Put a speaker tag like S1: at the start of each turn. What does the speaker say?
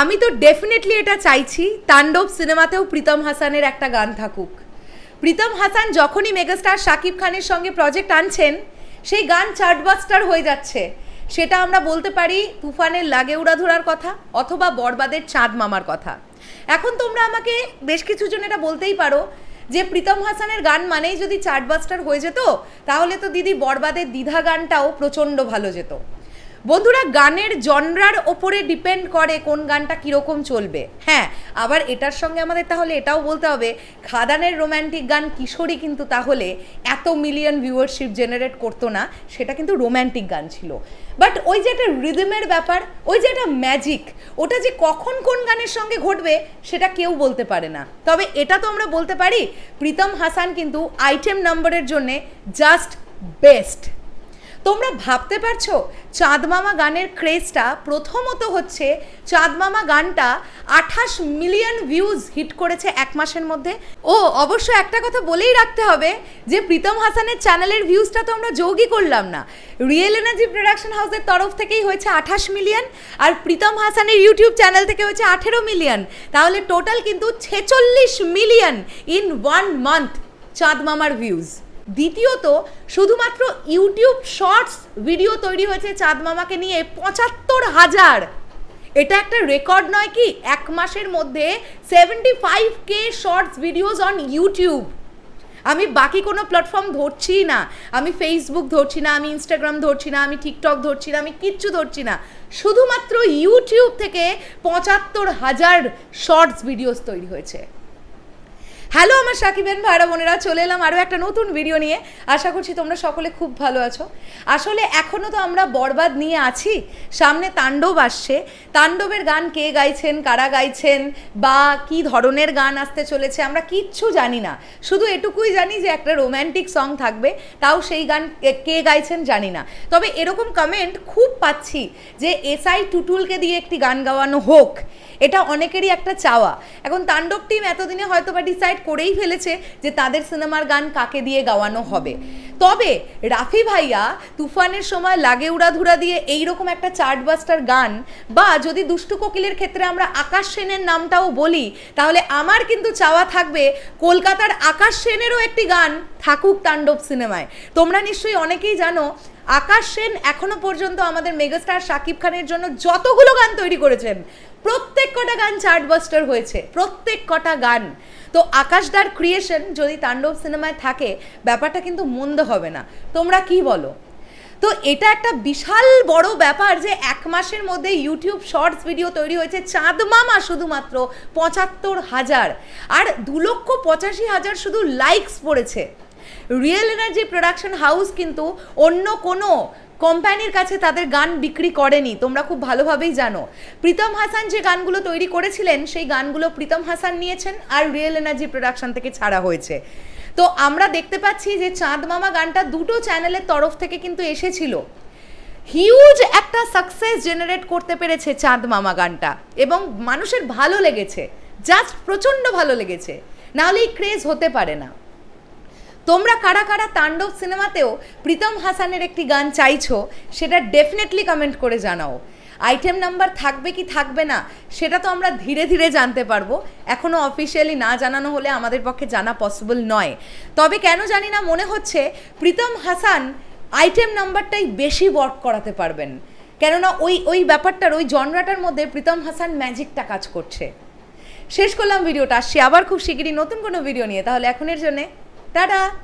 S1: আমি তো ডেফিনেটলি এটা চাইছি তাণ্ডব সিনেমাতেও প্রীতম হাসানের একটা গান থাকুক। প্রীতম হাসান যখনই মেগাস্টার শাকিব খানের সঙ্গে প্রজেক্ট আনছেন সেই গান চার্টবাস্টার হয়ে যাচ্ছে। সেটা আমরা বলতে পারি তুফানের লাগে উড়াধুরার কথা অথবা বরবাদের চাঁদ মামার কথা। এখন তোমরা আমাকে বেশ কিছুজন এটা বলতেই পারো যে প্রীতম হাসানের গান মানেই যদি চার্টবাস্টার হয়ে যেত তাহলে তো দিদি বরবাদের দ্বিধা গানটাও প্রচণ্ড ভালো যেত। বন্ধুরা, গানের জনরার ওপরে ডিপেন্ড করে কোন গানটা কীরকম চলবে। হ্যাঁ, আবার এটার সঙ্গে আমাদের তাহলে এটাও বলতে হবে খাদানের রোম্যান্টিক গান কিশোরী কিন্তু তাহলে এত মিলিয়ন ভিউয়ারশিপ জেনারেট করতো না, সেটা কিন্তু রোম্যান্টিক গান ছিল। বাট ওই যে একটা রিদমের ব্যাপার, ওই যে একটা ম্যাজিক, ওটা যে কখন কোন গানের সঙ্গে ঘটবে সেটা কেউ বলতে পারে না। তবে এটা তো আমরা বলতে পারি প্রীতম হাসান কিন্তু আইটেম নাম্বারের জন্যে জাস্ট বেস্ট। তোমরা ভাবতে পারছো চাঁদ মামা গানের ক্রেজটা প্রথমত হচ্ছে চাঁদ মামা গানটা 28 মিলিয়ন ভিউজ হিট করেছে এক মাসের মধ্যে। ও অবশ্য একটা কথা বলেই রাখতে হবে যে প্রীতম হাসানের চ্যানেলের ভিউজটা তো আমরা যোগই করলাম না, রিয়েল এনার্জি প্রোডাকশন হাউসের তরফ থেকেই হয়েছে 28 মিলিয়ন আর প্রীতম হাসানের ইউটিউব চ্যানেল থেকে হয়েছে 18 মিলিয়ন। তাহলে টোটাল কিন্তু 46 মিলিয়ন ইন 1 মান্থ চাঁদ মামার ভিউজ। দ্বিতীয়ত শুধুমাত্র ইউটিউব শর্টস ভিডিও তৈরি হয়েছে চাঁদ মামাকে নিয়ে 75,000। এটা একটা রেকর্ড নয় কি? এক মাসের মধ্যে 75K shorts videos on YouTube. আমি বাকি কোনো প্ল্যাটফর্ম ধরছি না, আমি ফেসবুক ধরছি না, আমি ইনস্টাগ্রাম ধরছি না, আমি টিকটক ধরছি না, আমি কিচ্ছু ধরছি না, শুধুমাত্র ইউটিউব থেকে 75,000 শর্টস ভিডিওস তৈরি হয়েছে। হ্যালো আমার সাকিবেন ভাইরা বোনেরা, চলে এলাম আরও একটা নতুন ভিডিও নিয়ে। আশা করছি তোমরা সকলে খুব ভালো আছো। আসলে এখনও তো আমরা বরবাদ নিয়ে আছি, সামনে তাণ্ডব আসছে। তাণ্ডবের গান কে গাইছেন, কারা গাইছেন বা কী ধরনের গান আসতে চলেছে আমরা কিচ্ছু জানি না। শুধু এটুকুই জানি যে একটা রোম্যান্টিক সং থাকবে, তাও সেই গান কে গাইছেন জানি না। তবে এরকম কমেন্ট খুব পাচ্ছি যে এসআই টুটুলকে দিয়ে একটি গান গাওয়ানো হোক, এটা অনেকেরই একটা চাওয়া। এখন তাণ্ডব টিম এতদিনে হয়তো বা ডিসাইড করেই ফেলেছে যে তাদের সিনেমার গান কাকে দিয়ে গাওয়ানো হবে। তবে রাফি ভাইয়া তুফানের সময় লাগে উড়াধুরা দিয়ে এইরকম একটা চার্টবাস্টার গান, বা যদি দুষ্টু কোকিলের ক্ষেত্রে আমরা আকাশ সেনের নামটাও বলি, তাহলে আমার কিন্তু চাওয়া থাকবে কলকাতার আকাশ সেনেরও একটি গান থাকুক তাণ্ডব সিনেমায়। তোমরা নিশ্চয়ই অনেকেই জানো আকাশ সেন এখনো পর্যন্ত আমাদের মেগাস্টার শাকিব খানের জন্য যতগুলো গান তৈরি করেছেন প্রত্যেক কটা গান চার্টবাস্টার হয়েছে, প্রত্যেক কটা গান। তো আকাশদার ক্রিয়েশন যদি তাণ্ডব সিনেমায় থাকে ব্যাপারটা কিন্তু মন্দ হবে না। তোমরা কি বলো? তো এটা একটা বিশাল বড় ব্যাপার যে এক মাসের মধ্যে ইউটিউব শর্টস ভিডিও তৈরি হয়েছে চাঁদ মামা শুধুমাত্র 75,000 আর 2,85,000 শুধু লাইকস পড়েছে। রিয়েল এনার্জি প্রোডাকশন হাউস কিন্তু অন্য কোনো কোম্পানির কাছে তাদের গান বিক্রি করেনি, তোমরা খুব ভালোভাবেই জানো। প্রীতম হাসান যে গানগুলো তৈরি করেছিলেন সেই গানগুলো প্রীতম হাসান নিয়েছেন আর রিয়েল এনার্জি প্রোডাকশন থেকে ছাড়া হয়েছে। তো আমরা দেখতে পাচ্ছি যে চাঁদ মামা গানটা দুটো চ্যানেলের তরফ থেকে কিন্তু এসেছিল, হিউজ একটা সাকসেস জেনারেট করতে পেরেছে চাঁদ মামা গানটা এবং মানুষের ভালো লেগেছে, জাস্ট প্রচণ্ড ভালো লেগেছে, নাহলে এই ক্রেজ হতে পারে না। তোমরা কারা কারা তাণ্ডব সিনেমাতেও প্রীতম হাসানের একটি গান চাইছো সেটা ডেফিনেটলি কমেন্ট করে জানাও। আইটেম নাম্বার থাকবে কি থাকবে না সেটা তো আমরা ধীরে ধীরে জানতে পারবো, এখনও অফিসিয়ালি না জানানো হলে আমাদের পক্ষে জানা পসিবল নয়। তবে কেন জানি না মনে হচ্ছে প্রীতম হাসান আইটেম নাম্বারটাই বেশি ওয়ার্ক করাতে পারবেন, কেননা ওই ব্যাপারটার ওই জনরাটার মধ্যে প্রীতম হাসান ম্যাজিকটা কাজ করছে। শেষ করলাম ভিডিওটা, আসছি আবার খুব শিগগিরই নতুন কোনো ভিডিও নিয়ে। তাহলে এখনের জন্যে টাটা।